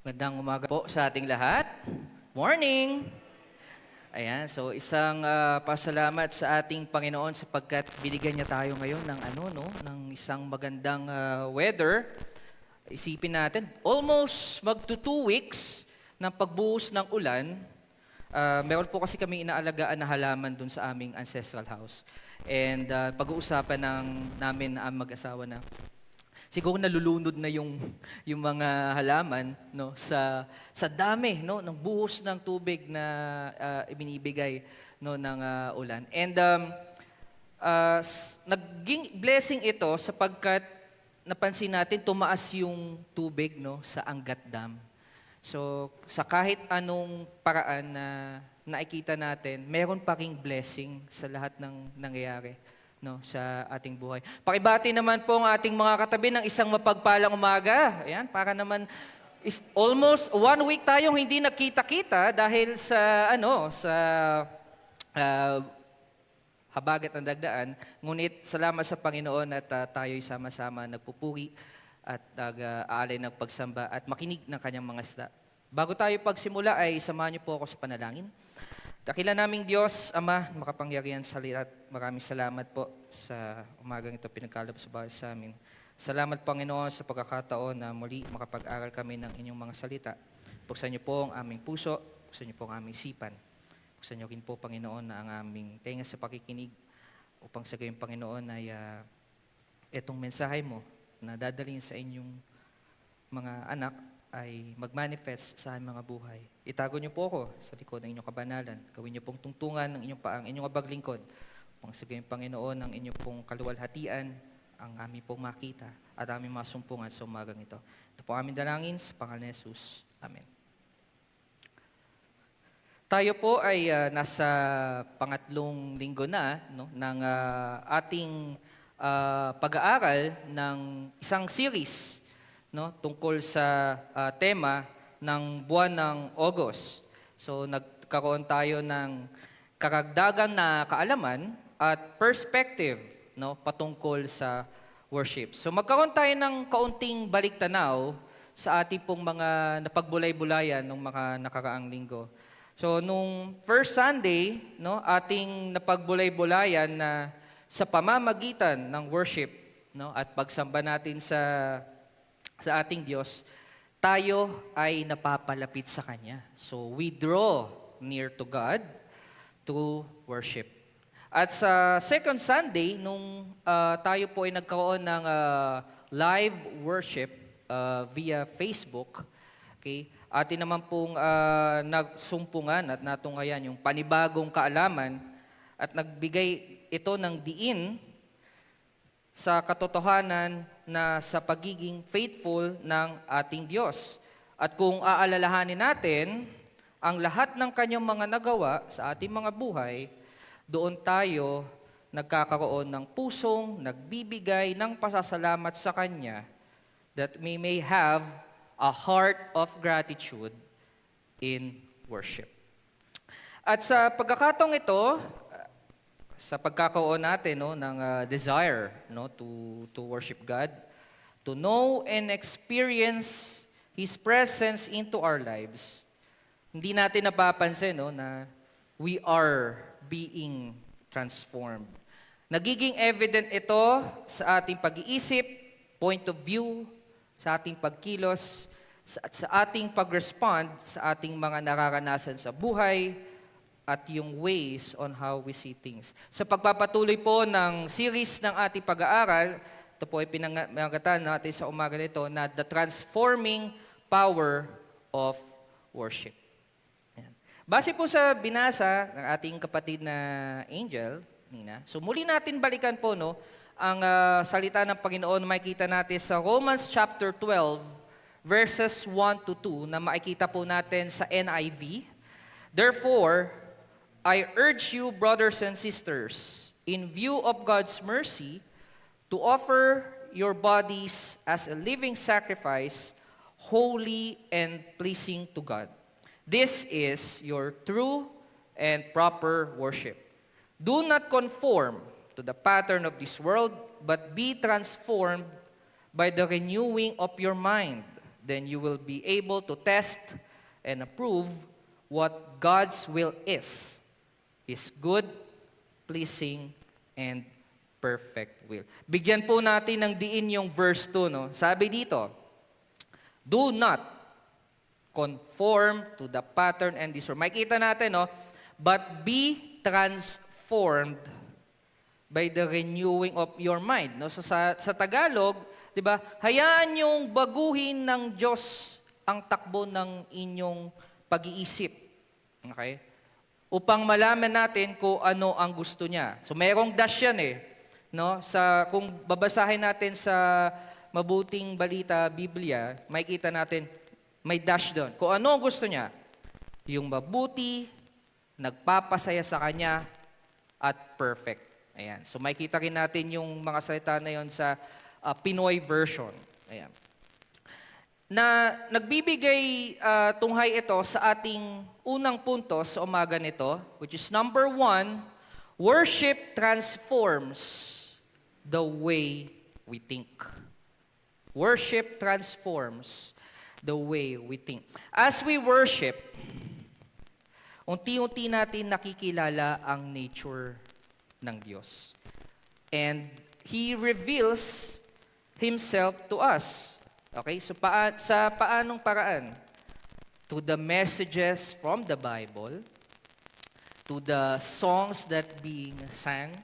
Magandang umaga po sa ating lahat. Morning! Ayan, so isang pasalamat sa ating Panginoon sapagkat binigyan niya tayo ngayon ng ng isang magandang weather. Isipin natin, almost magto 2 weeks ng pagbuhos ng ulan. Meron po kasi kami inaalagaan na halaman dun sa aming ancestral house. And pag-uusapan namin ang mag-asawa na siguro nalulunod na yung mga halaman no sa dami no ng buhos ng tubig na ibinibigay no ng ulan. And naging blessing ito sapagkat napansin natin tumaas yung tubig no sa Angat Dam. So sa kahit anong paraan na nakikita natin, meron pa ring blessing sa lahat ng nangyayari no, sa ating buhay. Pakibati naman po ang ating mga katabi ng isang mapagpalang umaga. Ayan, para naman almost 1 week tayong hindi nagkita-kita dahil sa habagat ng dagdaan. Ngunit salamat sa Panginoon at tayo'y sama-sama nagpupuri at nag-aalay ng pagsamba at makinig ng kanyang mga salita. Bago tayo pagsimula ay samahan niyo po ako sa panalangin. Dakila naming Diyos, Ama, makapangyarihan sa lahat. Maraming salamat po sa umagang ito pinagkaloob sa bawat sa amin. Salamat, Panginoon, sa pagkakataon na muli makapag-aral kami ng inyong mga salita. Buksan niyo po ang aming puso, buksan niyo po ang aming sipan. Buksan niyo rin po, Panginoon, na ang aming tenga sa pakikinig upang sa gayong Panginoon ay itong mensahe mo na dadalhin sa inyong mga anak ay mag-manifest sa aming mga buhay. Itago niyo po ako sa likod ng inyong kabanalan. Gawin niyo pong tungtungan ng inyong paang, inyong abaglingkod. Upang sa gayong Panginoon, ang inyong pong kaluwalhatian, ang aming pong makita at aming masumpungan sa umagang ito. Ito po aming dalangin sa pangalan ni Jesus. Amen. Tayo po ay nasa pangatlong linggo na no, ng ating pag-aaral ng isang series no, tungkol sa tema ng buwan ng August. So nagkaroon tayo ng karagdagan na kaalaman at perspective no, patungkol sa worship. So magkaroon tayo ng kaunting baliktanaw sa ating pong mga napagbulay-bulayan ng mga nakaraang linggo. So nung first Sunday, no, ating napagbulay-bulayan na sa pamamagitan ng worship no, at pagsamba natin sa ating Diyos, tayo ay napapalapit sa Kanya. So we draw near to God to worship. At sa second Sunday, nung tayo po ay nagkaroon ng live worship via Facebook, okay, atin naman pong nagsumpungan at natunghayan yung panibagong kaalaman at nagbigay ito ng diin sa katotohanan na sa pagiging faithful ng ating Diyos. At kung aalalahanin natin ang lahat ng kanyang mga nagawa sa ating mga buhay, doon tayo nagkakaroon ng pusong nagbibigay ng pasasalamat sa Kanya that we may have a heart of gratitude in worship. At sa pagkakataong ito, sa pagkakaroon natin no, ng desire no, to worship God, to know and experience His presence into our lives, hindi natin napapansin no, na we are being transformed. Nagiging evident ito sa ating pag-iisip, point of view, sa ating pagkilos, sa ating pag-respond sa ating mga nararanasan sa buhay, at yung ways on how we see things. Sa pagpapatuloy po ng series ng ating pag-aaral, ito po ay pinangatan natin sa umaga nito na the transforming power of worship. Ayan. Base po sa binasa ng ating kapatid na Angel, Nina, so muli natin balikan po no, ang salita ng Panginoon makikita natin sa Romans chapter 12, verses 1 to 2 na makikita po natin sa NIV. Therefore, I urge you, brothers and sisters, in view of God's mercy, to offer your bodies as a living sacrifice, holy and pleasing to God. This is your true and proper worship. Do not conform to the pattern of this world, but be transformed by the renewing of your mind. then you will be able to test and approve what God's will is. His good, pleasing, and perfect will. Bigyan po natin ng diin yung verse 2, no? Sabi dito, do not conform to the pattern and this world. Makikita natin, no? But be transformed by the renewing of your mind. No? So sa Tagalog, di ba, hayaan yung baguhin ng Diyos ang takbo ng inyong pag-iisip. Okay? Upang malaman natin kung ano ang gusto niya. So merong dash yan eh. No? Kung babasahin natin sa Mabuting Balita, Biblia, makikita natin, may dash doon. Kung ano ang gusto niya, yung mabuti, nagpapasaya sa kanya, at perfect. Ayan. So makikita rin natin yung mga salita na yon sa Pinoy version. Ayan. Na nagbibigay tunghay ito sa ating unang punto sa umaga nito, which is number 1, worship transforms the way we think. Worship transforms the way we think. As we worship, unti-unti natin nakikilala ang nature ng Diyos. And He reveals Himself to us. Okay? So sa paanong paraan? To the messages from the Bible, to the songs that being sang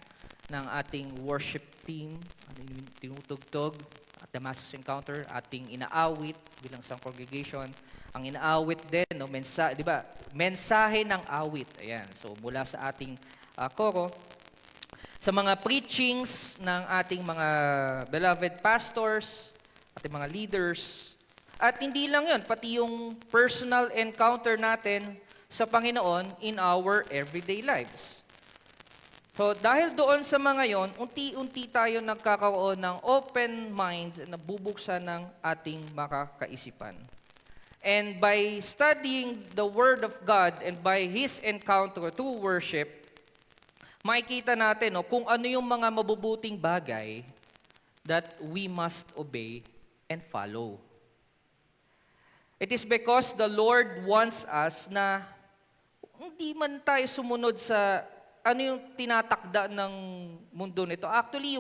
ng ating worship team, ating tinutugtog at Damascus Encounter, ating inaawit bilang isang congregation. Ang inaawit din, no, di ba? Mensahe ng awit. Ayan. So mula sa ating koro, sa mga preachings ng ating mga beloved pastors, ating mga leaders, at hindi lang yun, pati yung personal encounter natin sa Panginoon in our everyday lives. So dahil doon sa mga yon, unti-unti tayo nagkakaroon ng open minds na bubuksan ng ating makakaisipan. And by studying the Word of God and by His encounter to worship, makikita natin kung ano yung mga mabubuting bagay that we must obey and follow. It is because the Lord wants us na hindi man tayo sumunod sa ano yung tinatakda ng mundo nito. Actually,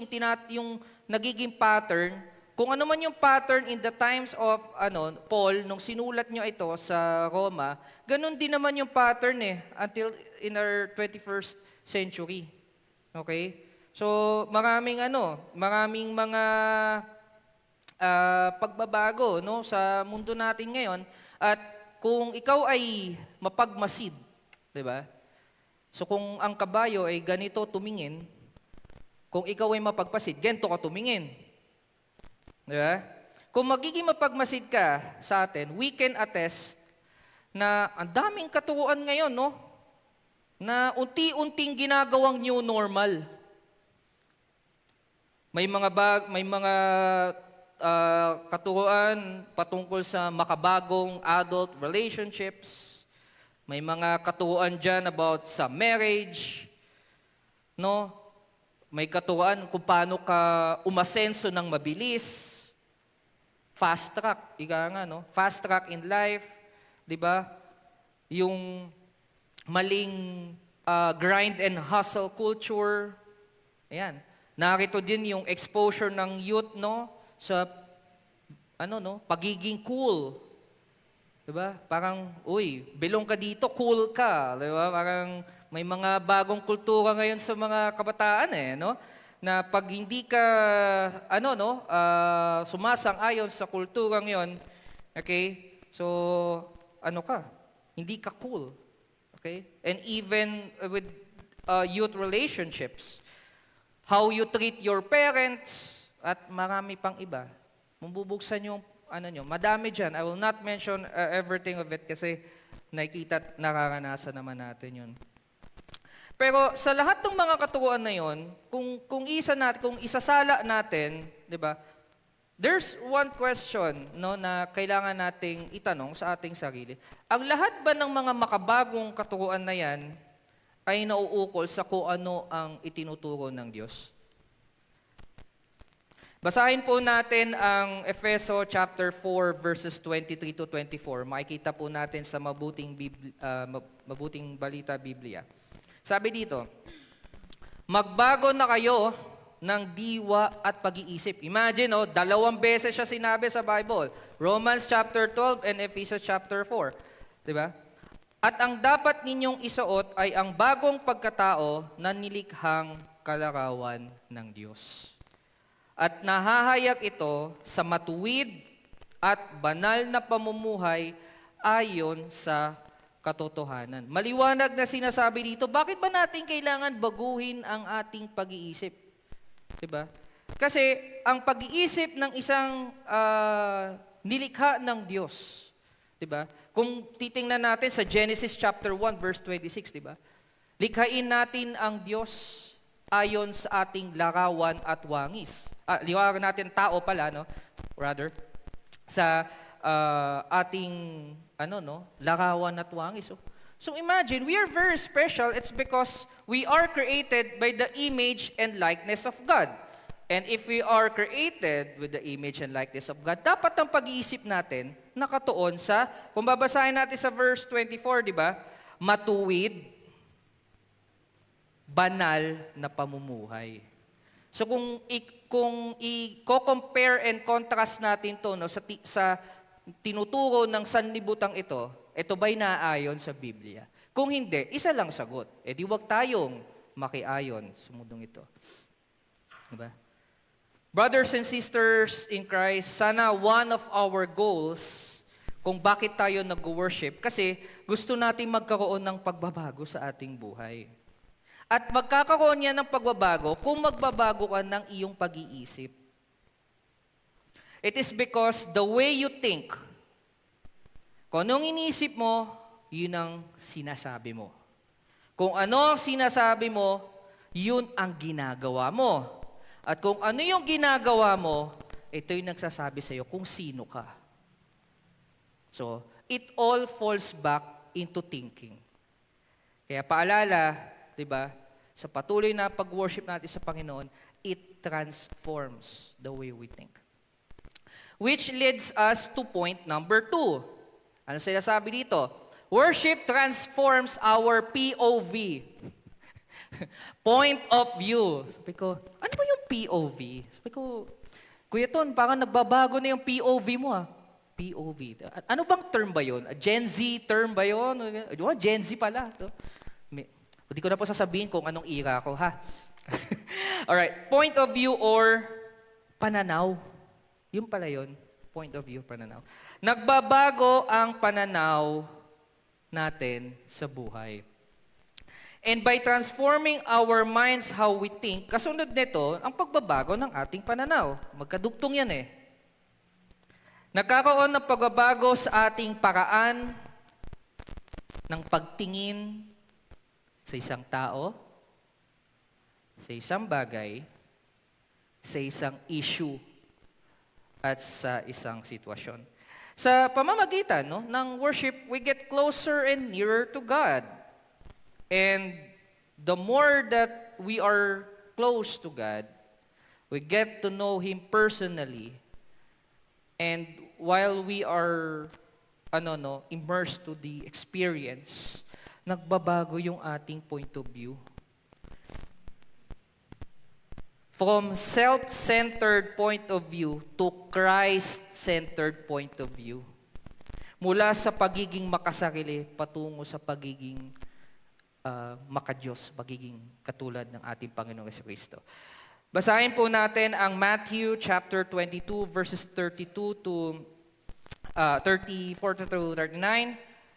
yung nagiging pattern, kung ano man yung pattern in the times of Paul, nung sinulat nyo ito sa Roma, ganun din naman yung pattern until in our 21st century. Okay? So, maraming mga pagbabago sa mundo natin ngayon. At kung ikaw ay mapagmasid, di ba? So kung ang kabayo ay ganito tumingin, kung ikaw ay mapagmasid, ganito ka tumingin. Di ba? Kung magiging mapagmasid ka sa atin, we can attest na ang daming katuruan ngayon, no? Na unti-unting ginagawang new normal. May mga katuruan patungkol sa makabagong adult relationships. May mga katuruan dyan about sa marriage. No? May katuruan kung paano ka umasenso ng mabilis. Fast track, ika nga, no? Fast track in life. Di ba? Yung maling grind and hustle culture. Ayan. Narito din yung exposure ng youth, no? Sa pagiging cool. 'Di ba? Parang, belong ka dito, cool ka, 'di ba? Parang may mga bagong kultura ngayon sa mga kabataan no? Na pag hindi ka sumasang-ayon sa kulturang 'yon, okay? So, hindi ka cool. Okay? And even with youth relationships, how you treat your parents at marami pang iba. Mabubuksan yung madami dyan. I will not mention everything of it kasi nakikita at nararanasan naman natin yun. Pero sa lahat ng mga katuruan na yun, kung isasala natin, di ba, there's one question na kailangan nating itanong sa ating sarili. Ang lahat ba ng mga makabagong katuruan na yan ay nauukol sa kung ano ang itinuturo ng Diyos? Basahin po natin ang Efeso chapter 4 verses 23 to 24. Makikita po natin sa mabuting balita Biblia. Sabi dito, magbago na kayo ng diwa at pag-iisip. Imagine, dalawang beses siya sinabi sa Bible. Romans chapter 12 and Ephesians chapter 4. Diba? At ang dapat ninyong isuot ay ang bagong pagkatao na nilikhang kalarawan ng Diyos. At nahahayag ito sa matuwid at banal na pamumuhay ayon sa katotohanan. Maliwanag na sinasabi dito, bakit ba natin kailangan baguhin ang ating pag-iisip? Diba? Kasi ang pag-iisip ng isang nilikha ng Diyos, diba? Kung titingnan natin sa Genesis chapter 1 verse 26, diba? Likhain natin ang Diyos ayon sa ating larawan at wangis. Liwanag natin tao pala, no? Rather, sa ating larawan at wangis. So imagine, we are very special. It's because we are created by the image and likeness of God. And if we are created with the image and likeness of God, dapat ang pag-iisip natin nakatuon sa, kung babasahin natin sa verse 24, di ba? Matuwid, banal na pamumuhay. So kung i-compare and contrast natin to sa tinuturo ng sanlibutan ito ba'y naaayon sa Biblia? Kung hindi, isa lang sagot. Di wag tayong makiayon sa mundong ito. Diba? Brothers and sisters in Christ, sana one of our goals kung bakit tayo nag-worship, kasi gusto natin magkaroon ng pagbabago sa ating buhay. At magkakaroon niya ng pagbabago kung magbabago ka ng iyong pag-iisip. It is because the way you think, kung anong iniisip mo, yun ang sinasabi mo. Kung ano ang sinasabi mo, yun ang ginagawa mo. At kung ano yung ginagawa mo, ito yung nagsasabi sa iyo kung sino ka. So, it all falls back into thinking. Kaya paalala, di ba, sa patuloy na pag-worship natin sa Panginoon, it transforms the way we think. Which leads us to point number 2. Ano sinasabi dito? Worship transforms our POV. Point of view. Sabi ko, ano ba yung POV? Sabi ko, Kuya Ton, parang nagbabago na yung POV mo POV. Ano bang term ba yun? Gen Z term ba yun? Gen Z pala. Hindi ko na po sasabihin kung anong era ko, ha? Alright, point of view or pananaw. Yung pala yun, point of view, pananaw. Nagbabago ang pananaw natin sa buhay. And by transforming our minds how we think, kasunod nito, ang pagbabago ng ating pananaw. Magkadugtong yan Nagkakaroon ng pagbabago sa ating paraan ng pagtingin sa isang tao, sa isang bagay, sa isang issue, at sa isang sitwasyon. Sa pamamagitan ng worship, we get closer and nearer to God. And the more that we are close to God, we get to know Him personally. And while we are immersed to the experience, nagbabago yung ating point of view. From self-centered point of view to Christ-centered point of view. Mula sa pagiging makasarili patungo sa pagiging makadiyos, pagiging katulad ng ating Panginoong Jesucristo. Basahin po natin ang Matthew chapter 22 verses 32 to 34 to 39.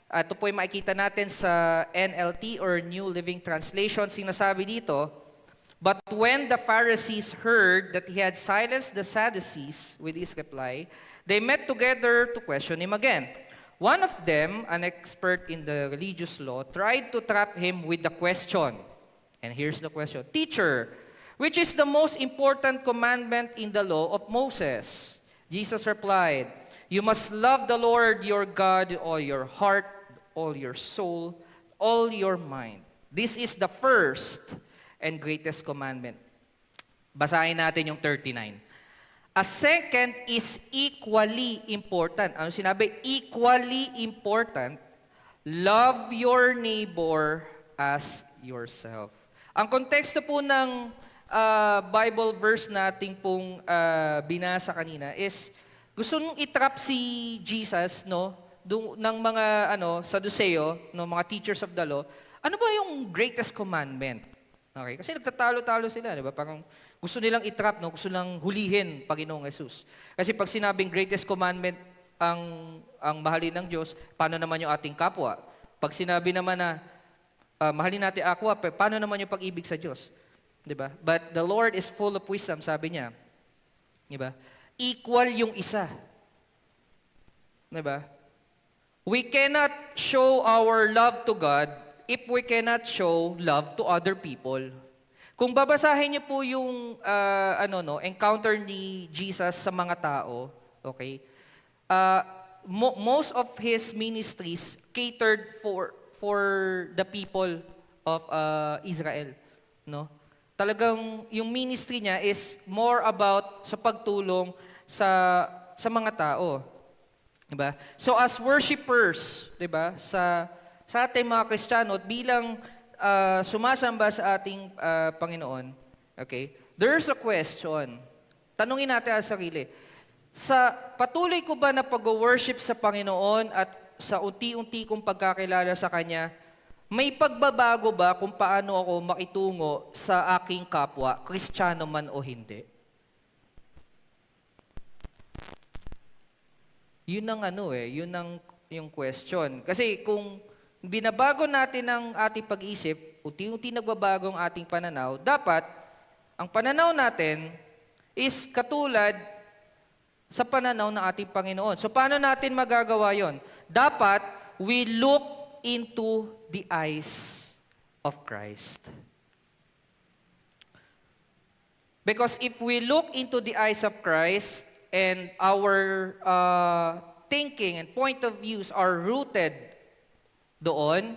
Ito po ay makikita natin sa NLT or New Living Translation. Sinasabi dito, but when the Pharisees heard that he had silenced the Sadducees with his reply, they met together to question him again. One of them, an expert in the religious law, tried to trap him with the question. And here's the question. Teacher, which is the most important commandment in the law of Moses? Jesus replied, you must love the Lord your God with all your heart, all your soul, all your mind. This is the first and greatest commandment. Basahin natin yung 39. A second is equally important. Ano sinabi? Equally important. Love your neighbor as yourself. Ang konteksto po ng Bible verse nating pong binasa kanina is gusto nung itrap si Jesus, no, ng mga Saduseo, no, mga teachers of the law. Ano ba yung greatest commandment? Okay, kasi nagtatalo-talo sila, di ba? Parang gusto nilang itrap, no, gusto nilang hulihin Panginoong Jesus. Kasi pag sinabing greatest commandment ang mahalin ng Diyos, paano naman yung ating kapwa? Pag sinabi naman na mahalin natin aqua, paano naman yung pag-ibig sa Diyos? Diba? But the Lord is full of wisdom, sabi niya. Diba? Equal yung isa. Diba? We cannot show our love to God if we cannot show love to other people. Kung babasahin niyo po yung encounter ni Jesus sa mga tao, okay? Most of his ministries catered for the people of Israel, no? Talagang yung ministry niya is more about sa pagtulong sa mga tao, 'di ba? So as worshipers, 'di ba? Sa ating mga Kristiyano at bilang sumasamba sa ating Panginoon, okay? There's a question. Tanungin natin ang sarili. Sa patuloy ko ba na pag-worship sa Panginoon at sa unti-unti kong pagkakilala sa Kanya, may pagbabago ba kung paano ako makitungo sa aking kapwa, Kristiyano man o hindi? Yun ang yung question. Kasi kung binabago natin ang ating pag-isip, unti-unti nagbabago ang ating pananaw, dapat ang pananaw natin is katulad sa pananaw ng ating Panginoon. So paano natin magagawa yon? Dapat we look into the eyes of Christ. Because if we look into the eyes of Christ and our thinking and point of views are rooted doon,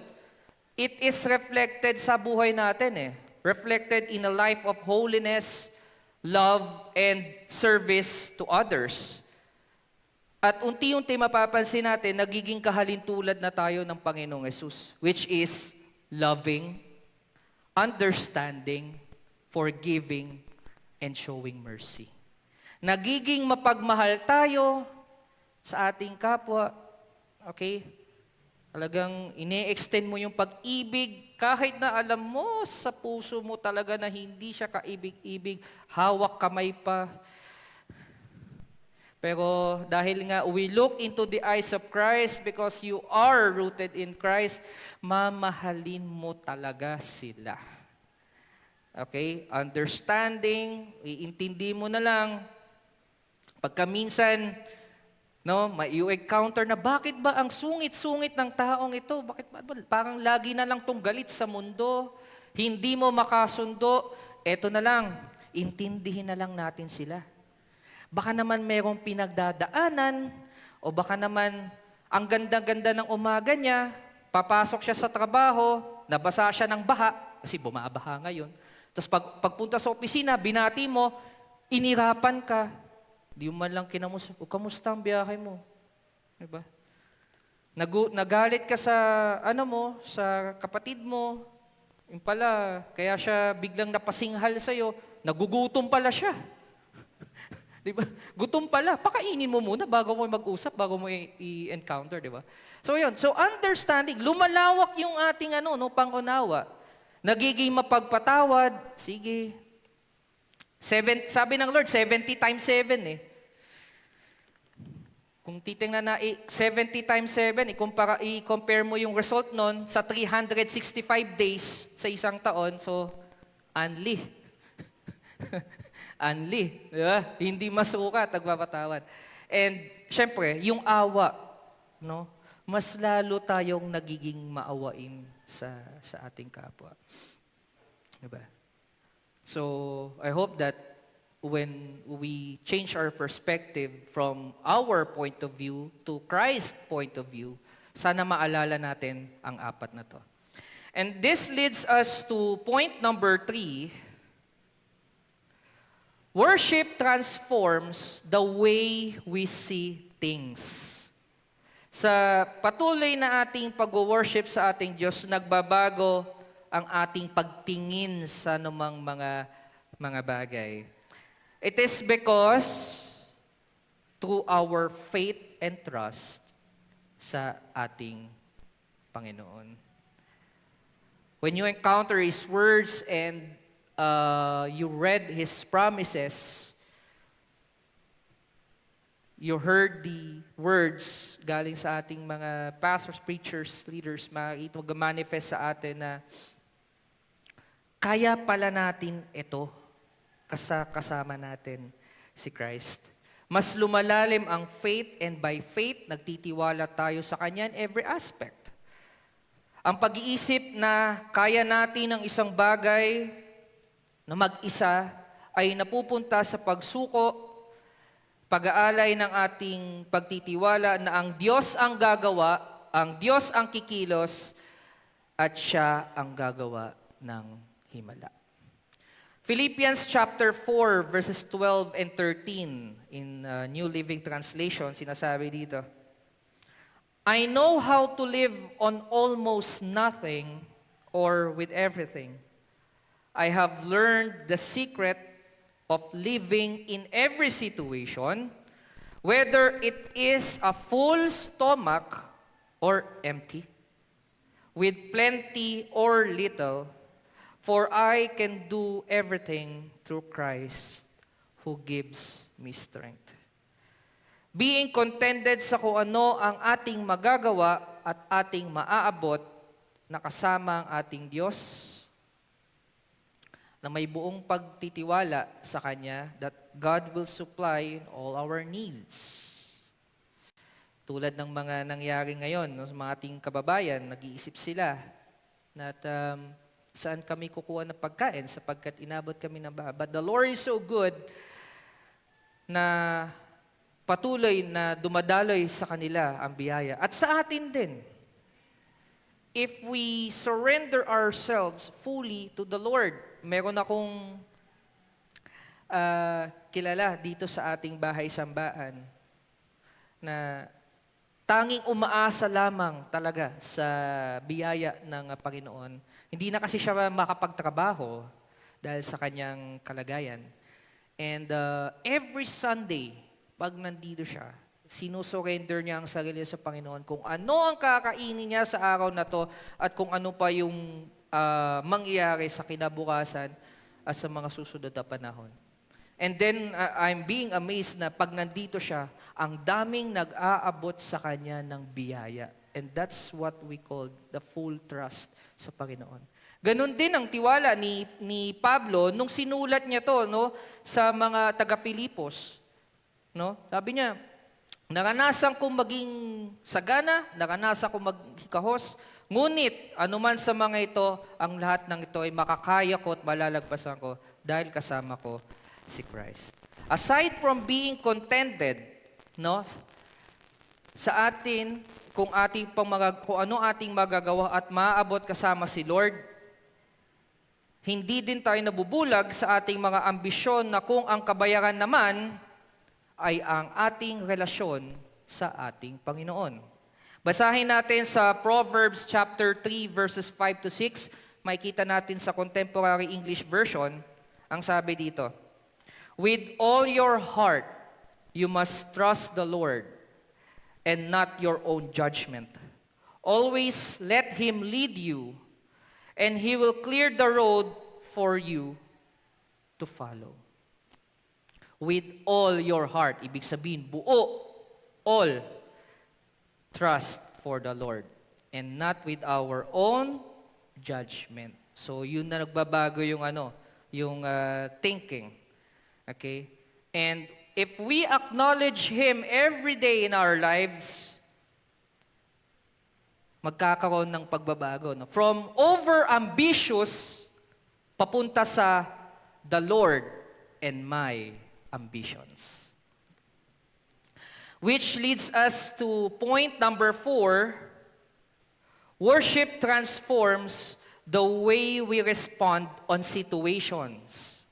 it is reflected sa buhay natin . Reflected in a life of holiness, love, and service to others. At unti-unti mapapansin natin, nagiging kahalintulad na tayo ng Panginoong Yesus, which is loving, understanding, forgiving, and showing mercy. Nagiging mapagmahal tayo sa ating kapwa. Okay? Talagang ine-extend mo yung pag-ibig kahit na alam mo sa puso mo talaga na hindi siya kaibig-ibig, hawak kamay pa. Pero dahil nga we look into the eyes of Christ because you are rooted in Christ, mamahalin mo talaga sila. Okay? Understanding, iintindi mo na lang. Pagka minsan, you encounter na bakit ba ang sungit-sungit ng taong ito? Bakit ba parang lagi na lang tong galit sa mundo? Hindi mo makasundo. Eto na lang, intindihin na lang natin sila. Baka naman merong pinagdadaanan o baka naman ang ganda-ganda ng umaga niya, papasok siya sa trabaho, nabasa siya ng baha, kasi bumabaha ngayon. Tapos pagpunta sa opisina, binati mo, inirapan ka. Di mo man lang kinamusta. O, kamusta ang biyahe mo? Diba? Nagalit ka sa, sa kapatid mo. Yung pala, kaya siya biglang napasinghal sa'yo. Nagugutom pala siya. Diba? Gutom pala. Pakainin mo muna bago mo mag-usap, bago mo i-encounter, diba? So, yun. So, understanding. Lumalawak yung ating pangunawa. Nagiging mapagpatawad. Sige. Sabi ng Lord, 70 times 7 . Kung titingnan na 70 times 7, i-compare mo yung result nun sa 365 days sa isang taon, so, unli. Unli. Diba? Hindi masukat, nagpapatawad. And, syempre, yung awa, mas lalo tayong nagiging maawain sa ating kapwa. Diba? So, I hope that when we change our perspective from our point of view to Christ's point of view, sana maalala natin ang apat na to. And this leads us to point number 3. Worship transforms the way we see things. Sa patuloy na ating pag-worship sa ating Diyos, nagbabago ang ating pagtingin sa anumang mga bagay. It is because through our faith and trust sa ating Panginoon. When you encounter His words and you read His promises, you heard the words galing sa ating mga pastors, preachers, leaders, mag-manifest sa atin na kaya pala natin ito kasama natin si Christ. Mas lumalalim ang faith and by faith, nagtitiwala tayo sa Kanya in every aspect. Ang pag-iisip na kaya natin ang isang bagay na mag-isa ay napupunta sa pagsuko, pag-aalay ng ating pagtitiwala na ang Diyos ang gagawa, ang Diyos ang kikilos, at Siya ang gagawa ng himala. Philippians chapter 4, verses 12 and 13 in New Living Translation, sinasabi dito, I know how to live on almost nothing or with everything. I have learned the secret of living in every situation, whether it is a full stomach or empty, with plenty or little, for I can do everything through Christ who gives me strength. Being contented sa kung ano ang ating magagawa at ating maaabot na kasama ang ating Diyos, na may buong pagtitiwala sa Kanya that God will supply all our needs. Tulad ng mga nangyari ngayon, no, sa mga ating kababayan, nag-iisip sila na saan kami kukuha ng pagkain sapagkat inabot kami ng baha. But the Lord is so good na patuloy na dumadaloy sa kanila ang biyaya. At sa atin din, if we surrender ourselves fully to the Lord, meron akong kilala dito sa ating bahay-sambaan na tanging umaasa lamang talaga sa biyaya ng Panginoon. Hindi na kasi siya makapagtrabaho dahil sa kanyang kalagayan. And every Sunday, pag nandito siya, sinusurrender niya ang sarili sa Panginoon kung ano ang kakainin niya sa araw na to at kung ano pa yung mangyayari sa kinabukasan at sa mga susunod na panahon. And then, I'm being amazed na pag nandito siya, ang daming nag-aabot sa kanya ng biyaya. And that's what we call the full trust sa Panginoon. Ganon din ang tiwala ni Pablo nung sinulat niya to, no, sa mga taga-Filipos. No? Sabi niya, naranasan kong maging sagana, naranasan kong maghikahos, ngunit anuman sa mga ito, ang lahat ng ito ay makakaya ko at malalagpasan ko dahil kasama ko si Christ. Aside from being contented, no, sa atin, kung ano ating magagawa at maaabot kasama si Lord, hindi din tayo nabubulag sa ating mga ambisyon na kung ang kabayaran naman ay ang ating relasyon sa ating Panginoon. Basahin natin sa Proverbs chapter 3 verses 5 to 6. Makikita natin sa Contemporary English Version, ang sabi dito, with all your heart, you must trust the Lord and not your own judgment. Always let Him lead you, and He will clear the road for you to follow. With all your heart, ibig sabihin, buo, all, trust for the Lord, and not with our own judgment. So, yun na nagbabago yung thinking. Okay? And if we acknowledge Him every day in our lives, magkakaroon ng pagbabago. No? From over-ambitious, papunta sa the Lord and my ambitions. Which leads us to point number 4, worship transforms the way we respond on situations.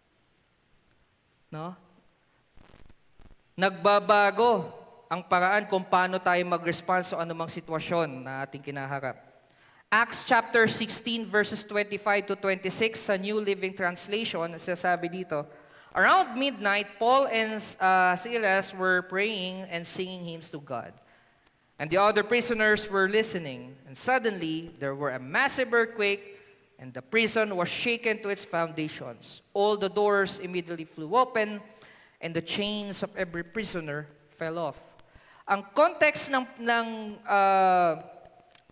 No? Nagbabago ang paraan kung paano tayo mag-respond sa anumang sitwasyon na ating kinaharap. Acts chapter 16 verses 25 to 26 sa New Living Translation, sasabi dito, around midnight, Paul and Silas were praying and singing hymns to God. And the other prisoners were listening. And suddenly, there were a massive earthquake, and the prison was shaken to its foundations. All the doors immediately flew open, and the chains of every prisoner fell off. Ang context ng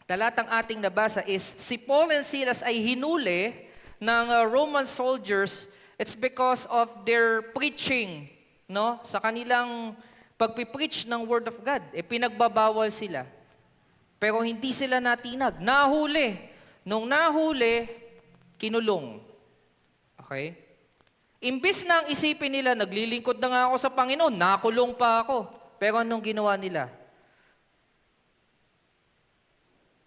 talatang ating nabasa is si Paul and Silas ay hinuli ng Roman soldiers. It's because of their preaching, no? Sa kanilang pagpipreach ng Word of God, pinagbabawal sila. Pero hindi sila natinag. Nahuli. Nung nahuli, kinulong. Okay? Imbis na ang isipin nila, naglilingkod na nga ako sa Panginoon, nakulong pa ako. Pero anong ginawa nila?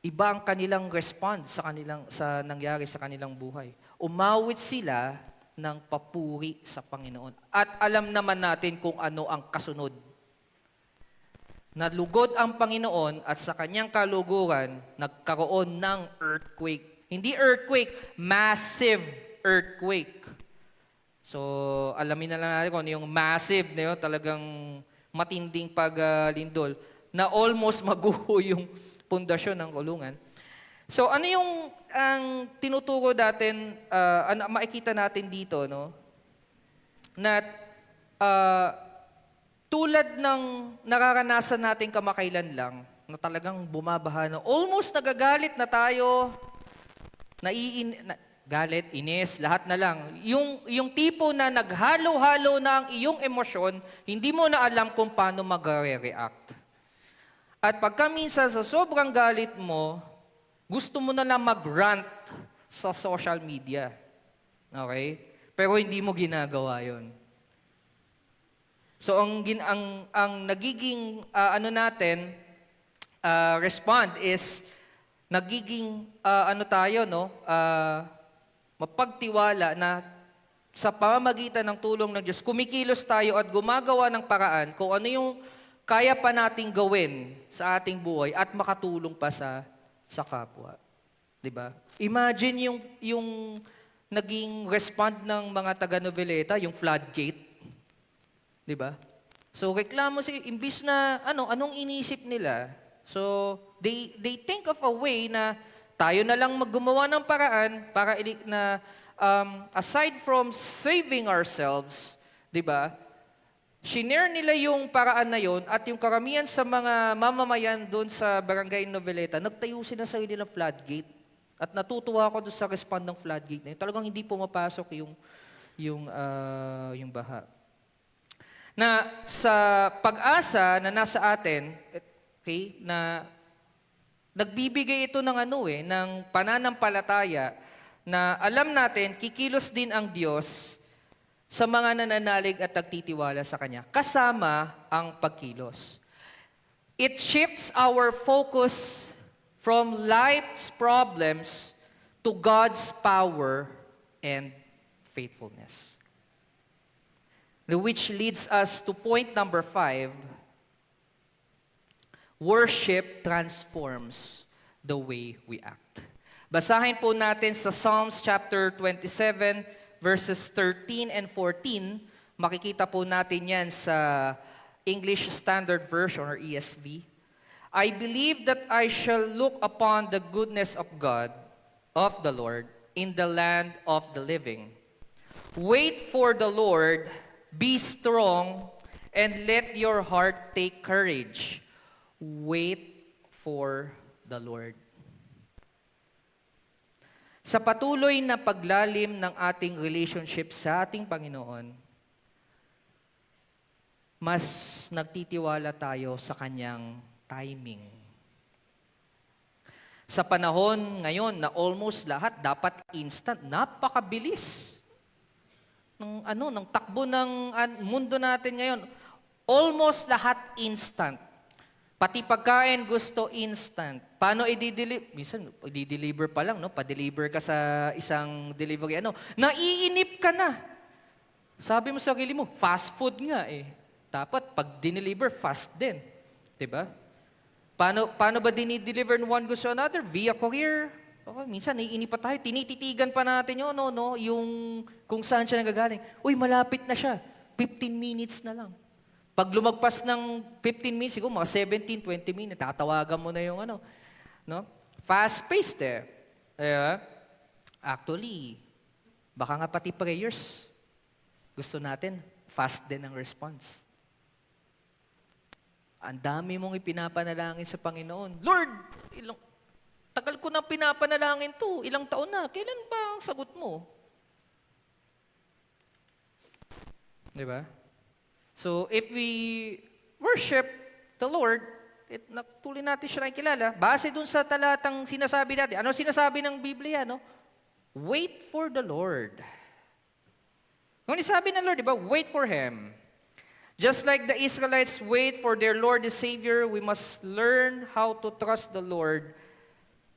Iba ang kanilang response sa nangyari sa kanilang buhay. Umawit sila ng papuri sa Panginoon. At alam naman natin kung ano ang kasunod. Nalugod ang Panginoon at sa kanyang kaluguran, nagkaroon ng earthquake. Hindi earthquake, massive earthquake. So, alamin na lang natin kung ano yung massive, no? Talagang matinding paglindol na almost maguho yung pundasyon ng kulungan. So ano yung ang tinuturo natin, makikita natin dito, no? Na tulad ng nararanasan natin kamakailan lang, na talagang bumabaha na, almost nagagalit na tayo, galit, inis, lahat na lang. Yung tipo na naghalo-halo na ang iyong emosyon, hindi mo na alam kung paano mag-react. At pagka minsan sa sobrang galit mo, gusto mo na lang mag-rant sa social media. Okay? Pero hindi mo ginagawa yon. So ang nagiging respond is nagiging mapagtiwala na sa pamamagitan ng tulong ng Diyos, kumikilos tayo at gumagawa ng paraan kung ano yung kaya pa nating gawin sa ating buhay at makatulong pa sa kapwa. 'Di ba? Imagine yung naging respond ng mga taga-Noveleta, yung floodgate. 'Di ba? So reklamo imbis na anong inisip nila? So they think of a way na tayo na lang maggumawa ng paraan para aside from saving ourselves, 'di ba? Shinare nila yung paraan na yon at yung karamihan sa mga mamamayan doon sa Barangay Noveleta, nagtayo sila sa sarili ng floodgate. At natutuwa ako doon sa respond ng floodgate na yun. Talagang hindi pumapasok yung baha. Na sa pag-asa na nasa atin, okay, na nagbibigay ito ng pananampalataya na alam natin, kikilos din ang Diyos sa mga nananalig at nagtitiwala sa Kanya, kasama ang pagkilos. It shifts our focus from life's problems to God's power and faithfulness. Which leads us to point number 5, worship transforms the way we act. Basahin po natin sa Psalms chapter 27, verses 13 and 14, makikita po natin yan sa English Standard Version or ESV. I believe that I shall look upon the goodness of God, of the Lord, in the land of the living. Wait for the Lord, be strong, and let your heart take courage. Wait for the Lord. Sa patuloy na paglalim ng ating relationship sa ating Panginoon, mas nagtitiwala tayo sa Kanyang timing. Sa panahon ngayon na almost lahat dapat instant, napakabilis ng takbo ng mundo natin ngayon. Almost lahat instant. Pati pagkain gusto instant. Paano i-deliver? Minsan, i-deliver pa lang, no? Pa-deliver ka sa isang delivery, naiinip ka na. Sabi mo sa sarili mo, fast food nga eh. Dapat pag dineliver, fast din. 'Di ba? Paano ba dinideliver one goods to another? Via courier. Okay, minsan naiinip pa tayo, tinititigan pa natin yun, no? Yung kung saan siya nagagaling. Uy, malapit na siya. 15 minutes na lang. Pag lumagpas ng 15 minutes, siguro mga 17, 20 minutes, tatawagan mo na yung ano. No? Fast-paced eh. Actually, baka nga pati prayers, gusto natin, fast din ang response. Ang dami mong ipinapanalangin sa Panginoon. Lord, tagal ko nang pinapanalangin to. Ilang taon na. Kailan ba ang sagot mo? Di ba? So, if we worship the Lord, tuloy natin siya nakikilala, base dun sa talatang sinasabi natin. Ano sinasabi ng Biblia, no? Wait for the Lord. Kung sabi ng Lord, di ba? Wait for Him. Just like the Israelites wait for their Lord and Savior, we must learn how to trust the Lord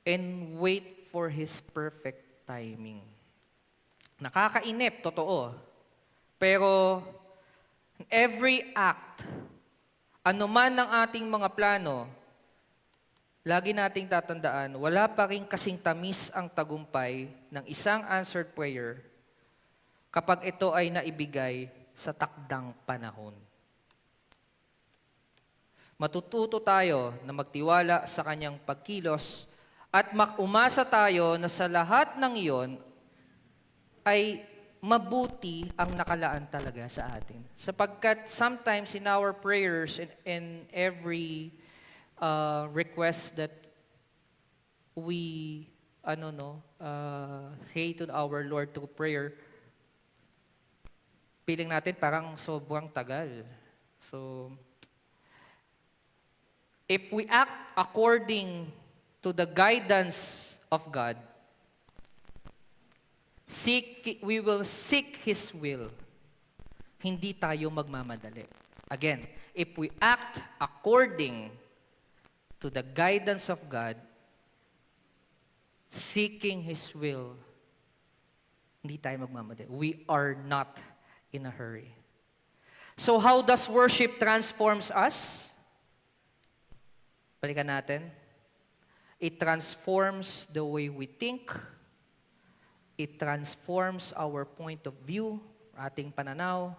and wait for His perfect timing. Nakakainip, totoo. Pero every act, anuman ng ating mga plano, lagi nating tatandaan, wala pa rin kasing tamis ang tagumpay ng isang answered prayer kapag ito ay naibigay sa takdang panahon. Matututo tayo na magtiwala sa Kanyang pagkilos at umasa tayo na sa lahat ng iyon ay mabuti ang nakalaan talaga sa atin. Sapagkat sometimes in our prayers, in every request that we say to our Lord through prayer, feeling natin parang sobrang tagal. So, if we act according to the guidance of God, we will seek His will. Hindi tayo magmamadali. Again, if we act according to the guidance of God, seeking His will, hindi tayo magmamadali. We are not in a hurry. So how does worship transforms us? Balikan natin. It transforms the way we think. It transforms our point of view, ating pananaw.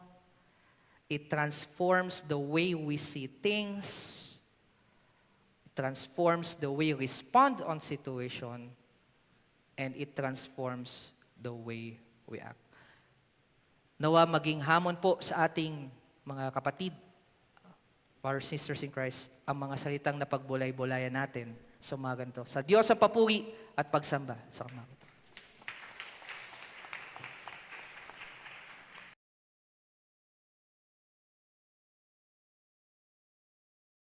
It transforms the way we see things. It transforms the way we respond on situation. And it transforms the way we act. Nawa maging hamon po sa ating mga kapatid, our sisters in Christ, ang mga salitang napagbulay-bulayan natin sa umagang to. Sa Diyos ang papuri at pagsamba sa umagang to.